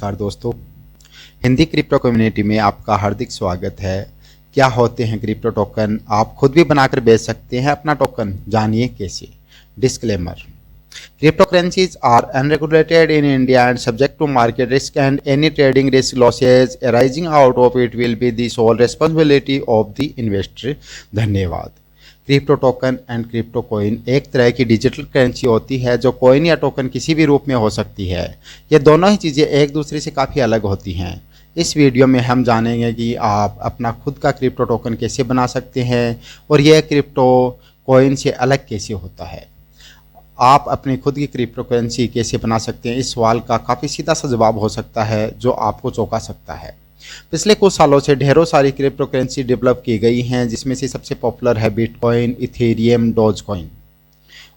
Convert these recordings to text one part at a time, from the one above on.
नमस्कार दोस्तों, Hindi crypto community में आपका हार्दिक स्वागत है। क्या होते हैं क्रिप्टो टोकन? आप खुद भी बनाकर बेच सकते हैं अपना टोकन, जानिए कैसे। Disclaimer: crypto currencies are unregulated in India and subject to market risk and any trading risk losses arising out of it will be the sole responsibility of the investor. धन्यवाद। Crypto token and crypto coin एक तरह की digital currency होती है जो coin या token किसी भी रूप में हो सकती है। ये दोनों ही चीज़ें एक दूसरे से काफ़ी अलग होती हैं। इस वीडियो में हम जानेंगे कि आप अपना खुद का क्रिप्टो टोकन कैसे बना सकते हैं और यह क्रिप्टो कॉइन से अलग कैसे होता है। आप अपनी खुद की क्रिप्टो करेंसी कैसे बना सकते हैं, इस सवाल का काफ़ी सीधा सा जवाब हो सकता है जो आपको चौंका सकता है। पिछले कुछ सालों से ढेरों सारी क्रिप्टो करेंसी डेवलप की गई हैं, जिसमें से सबसे पॉपुलर है बिटकॉइन, इथेरियम, डॉजकॉइन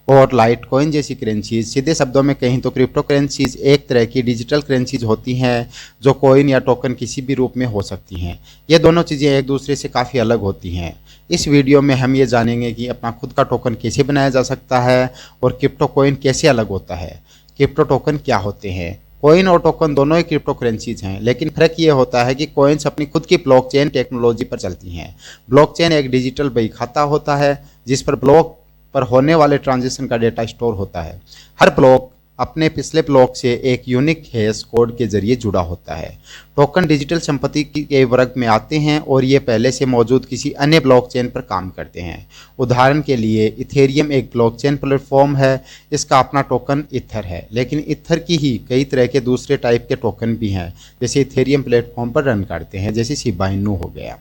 और लाइट कॉइन जैसी करेंसीज। सीधे शब्दों में कहें तो क्रिप्टो करेंसीज एक तरह की डिजिटल करेंसीज होती हैं जो कॉइन या टोकन किसी भी रूप में हो सकती हैं। ये दोनों चीज़ें एक दूसरे से काफ़ी अलग होती हैं। इस वीडियो में हम ये जानेंगे कि अपना खुद का टोकन कैसे बनाया जा सकता है और क्रिप्टो कॉइन कैसे अलग होता है। क्रिप्टो टोकन क्या होते हैं? कॉइन और टोकन दोनों ही क्रिप्टो करेंसीज हैं, लेकिन फ़र्क ये होता है कि कॉइन्स अपनी खुद की ब्लॉकचेन टेक्नोलॉजी पर चलती हैं। ब्लॉकचेन एक डिजिटल बही खाता होता है जिस पर ब्लॉक पर होने वाले ट्रांजैक्शन का डेटा स्टोर होता है। हर ब्लॉक अपने पिछले ब्लॉक से एक यूनिक हैश कोड के जरिए जुड़ा होता है। टोकन डिजिटल संपत्ति के वर्ग में आते हैं और ये पहले से मौजूद किसी अन्य ब्लॉकचेन पर काम करते हैं। उदाहरण के लिए इथेरियम एक ब्लॉकचेन प्लेटफॉर्म है। इसका अपना टोकन इथर है, लेकिन इथर की ही कई तरह के दूसरे टाइप के टोकन भी हैं जैसे इथेरियम प्लेटफॉर्म पर रन करते हैं, जैसे शिबा इनू हो गया।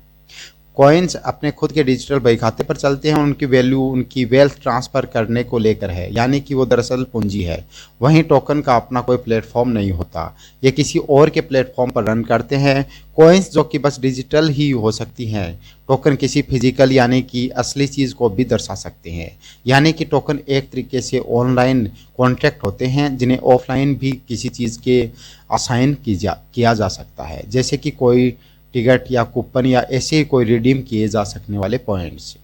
कॉइन्स अपने खुद के डिजिटल बही खाते पर चलते हैं। उनकी वैल्यू उनकी वेल्थ ट्रांसफ़र करने को लेकर है, यानी कि वो दरअसल पूंजी है। वहीं टोकन का अपना कोई प्लेटफॉर्म नहीं होता, ये किसी और के प्लेटफॉर्म पर रन करते हैं। कॉइन्स जो कि बस डिजिटल ही हो सकती हैं, टोकन किसी फिजिकल यानी कि असली चीज़ को भी दर्शा सकते हैं। यानी कि टोकन एक तरीके से ऑनलाइन कॉन्ट्रैक्ट होते हैं जिन्हें ऑफलाइन भी किसी चीज़ के असाइन किया जा सकता है, जैसे कि कोई टिकट या कूपन या ऐसे ही कोई रिडीम किए जा सकने वाले पॉइंट्स।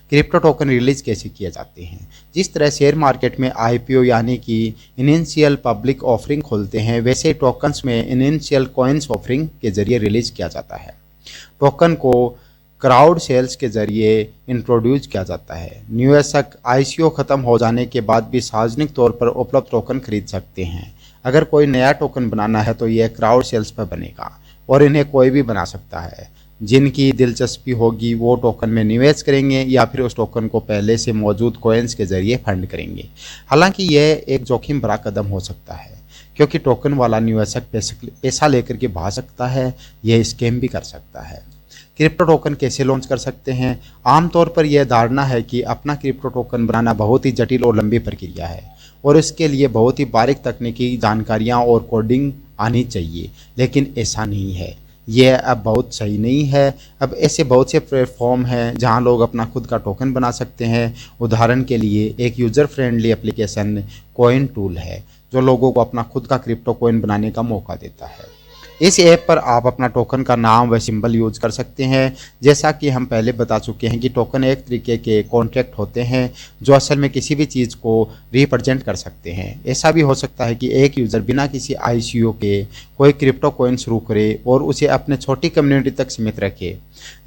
क्रिप्टो टोकन रिलीज कैसे किए जाते हैं? जिस तरह शेयर मार्केट में आईपीओ यानी कि इनिशियल पब्लिक ऑफरिंग खोलते हैं, वैसे टोकन्स में इनिशियल कॉइन्स ऑफरिंग के जरिए रिलीज किया जाता है। टोकन को क्राउड सेल्स के जरिए इंट्रोड्यूस किया जाता है। निवेशक आईसीओ खत्म हो जाने के बाद भी सार्वजनिक तौर पर उपलब्ध टोकन खरीद सकते हैं। अगर कोई नया टोकन बनाना है तो यह क्राउड सेल्स पर बनेगा और इन्हें कोई भी बना सकता है। जिनकी दिलचस्पी होगी वो टोकन में निवेश करेंगे या फिर उस टोकन को पहले से मौजूद कॉइन्स के जरिए फंड करेंगे। हालांकि यह एक जोखिम भरा कदम हो सकता है, क्योंकि टोकन वाला निवेशक पैसा लेकर के भाग सकता है, यह स्कैम भी कर सकता है। क्रिप्टो टोकन कैसे लॉन्च कर सकते हैं? आमतौर पर यह धारणा है कि अपना क्रिप्टो टोकन बनाना बहुत ही जटिल और लंबी प्रक्रिया है और इसके लिए बहुत ही बारीक तकनीकी जानकारियाँ और कोडिंग आनी चाहिए, लेकिन ऐसा नहीं है। यह अब बहुत सही नहीं है। अब ऐसे बहुत से प्लेटफॉर्म हैं जहां लोग अपना खुद का टोकन बना सकते हैं। उदाहरण के लिए एक user friendly application coin tool है जो लोगों को अपना खुद का क्रिप्टो कॉइन बनाने का मौका देता है। इस ऐप पर आप अपना टोकन का नाम व सिंबल यूज कर सकते हैं। जैसा कि हम पहले बता चुके हैं कि टोकन एक तरीके के कॉन्ट्रैक्ट होते हैं जो असल में किसी भी चीज़ को रिप्रेजेंट कर सकते हैं। ऐसा भी हो सकता है कि एक यूज़र बिना किसी आईसीओ के कोई क्रिप्टो कॉइन शुरू करे और उसे अपने छोटी कम्युनिटी तक सीमित रखे,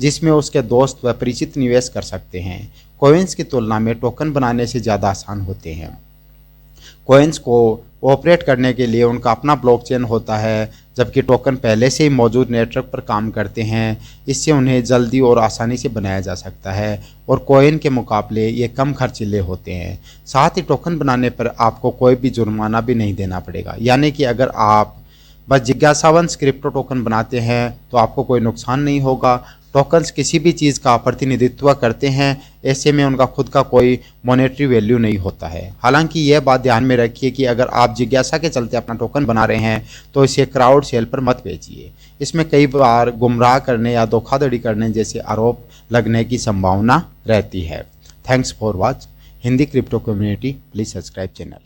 जिसमें उसके दोस्त व परिचित निवेश कर सकते हैं। कॉइन्स की तुलना में टोकन बनाने से ज़्यादा आसान होते हैं। कॉइन्स को ऑपरेट करने के लिए उनका अपना ब्लॉकचेन होता है, जबकि टोकन पहले से ही मौजूद नेटवर्क पर काम करते हैं। इससे उन्हें जल्दी और आसानी से बनाया जा सकता है और कॉइन के मुकाबले ये कम खर्चीले होते हैं। साथ ही टोकन बनाने पर आपको कोई भी जुर्माना भी नहीं देना पड़ेगा, यानी कि अगर आप बस जिज्ञासावंश क्रिप्टो टोकन बनाते हैं तो आपको कोई नुकसान नहीं होगा। टोकन्स किसी भी चीज़ का प्रतिनिधित्व करते हैं, ऐसे में उनका खुद का कोई मॉनेटरी वैल्यू नहीं होता है। हालांकि यह बात ध्यान में रखिए कि अगर आप जिज्ञासा के चलते अपना टोकन बना रहे हैं तो इसे क्राउड सेल पर मत बेचिए। इसमें कई बार गुमराह करने या धोखाधड़ी करने जैसे आरोप लगने की संभावना रहती है। Thanks for watch. Hindi crypto community, please subscribe channel.